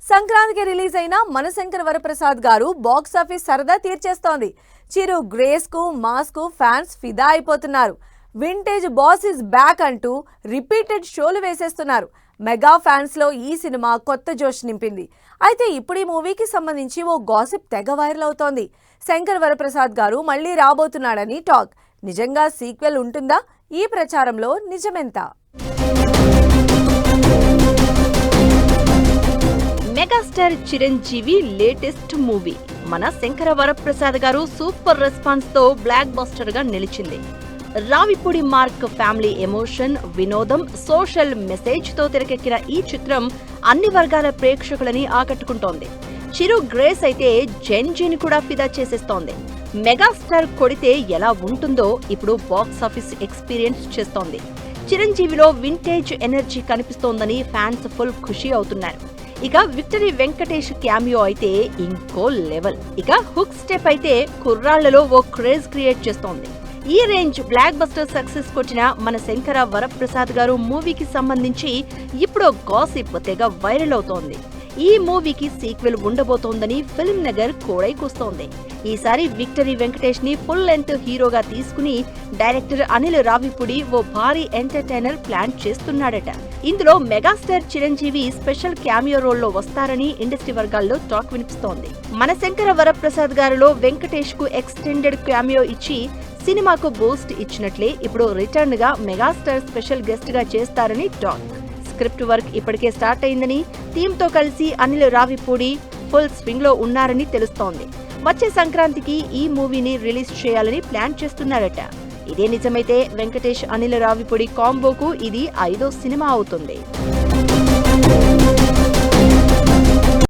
సంక్రాంతికి రిలీజ్ అయిన మనశంకర్ వరప్రసాద్ గారు బాక్స్ ఆఫీస్ సరదా తీర్చేస్తోంది. చిరు గ్రేస్ కు మాస్ కు ఫ్యాన్స్ ఫిదా అయిపోతున్నారు. వింటేజ్ బాస్ ఇస్ బ్యాక్ అంటూ రిపీటెడ్ షోలు వేసేస్తున్నారు. మెగా ఫ్యాన్స్ లో ఈ సినిమా కొత్త జోష్ నింపింది. అయితే ఇప్పుడు ఈ మూవీకి సంబంధించి ఓ గాసిప్ తెగ వైరల్ అవుతోంది. శంకర్ వరప్రసాద్ గారు మళ్ళీ రాబోతున్నాడని టాక్. నిజంగా సీక్వెల్ ఉంటుందా? ఈ ప్రచారంలో నిజమెంత? మెగాస్టార్ చిరంజీవి లేటెస్ట్ మూవీ మన శంకర వరప్రసాద్ గారు సూపర్ రెస్పాన్స్ తో బ్లాక్ బస్టర్ గా నిలిచింది. రావిపూడి మార్క్ ఫ్యామిలీ ఎమోషన్, వినోదం, సోషల్ మెసేజ్ తో తెరకెక్కిన ఈ చిత్రం అన్ని వర్గాల ప్రేక్షకులని ఆకట్టుకుంటోంది. చిరు గ్రేస్ అయితే జెన్జీని కూడా ఫిదా చేసేస్తోంది. మెగాస్టార్ కొడితే ఎలా ఉంటుందో ఇప్పుడు బాక్స్ ఆఫీస్ ఎక్స్పీరియన్స్ చేస్తోంది. చిరంజీవిలో వింటేజ్ ఎనర్జీ కనిపిస్తోందని ఫ్యాన్స్ ఫుల్ ఖుషి అవుతున్నారు. ఇక విక్టరీ వెంకటేష్ క్యామియో అయితే ఇంకో లెవెల్. ఇక హుక్ స్టెప్ అయితే కుర్రాళ్లలో ఓ క్రేజ్ క్రియేట్ చేస్తోంది. ఈ రేంజ్ బ్లాక్ బస్టర్ సక్సెస్ కొట్టిన మన శంకర వరప్రసాద్ గారు మూవీకి సంబంధించి ఇప్పుడు గాసిప్ తెగ వైరల్ అవుతోంది. ఈ మూవీకి సీక్వెల్ ఉండబోతోందని ఫిల్మ్ నగర్ కోడై కూస్తోంది. ఈసారి విక్టరీ వెంకటేష్ ని ఫుల్ లెంత్ హీరోగా తీసుకుని డైరెక్టర్ అనిల్ రావిపూడి ఓ భారీ ఎంటర్టైనర్ ప్లాన్ చేస్తున్నాడట. ఇందులో మెగాస్టార్ చిరంజీవి స్పెషల్ క్యామియో రోల్లో వస్తారని ఇండస్ట్రీ వర్గాల్లో టాక్ వినిపిస్తోంది. మన శంకర వరప్రసాద్ గారిలో వెంకటేష్ కు ఎక్స్టెండెడ్ క్యామియో ఇచ్చి సినిమాకు బూస్ట్ ఇచ్చినట్లే ఇప్పుడు రిటర్న్ గా మెగాస్టార్ స్పెషల్ గెస్ట్ గా చేస్తారని టాక్. స్క్రిప్ట్ వర్క్ ఇప్పటికే స్టార్ట్ అయిందని, టీమ్ తో కలిసి అనిల్ రావిపూడి ఫుల్ స్వింగ్ లో ఉన్నారని తెలుస్తోంది. వచ్చే సంక్రాంతికి ఈ మూవీని రిలీజ్ చేయాలని ప్లాన్ చేస్తున్నారట. ఇదే నిజమైతే వెంకటేష్ అనిల్ రావిపూడి కాంబోకు ఇది 5వ సినిమా అవుతుంది.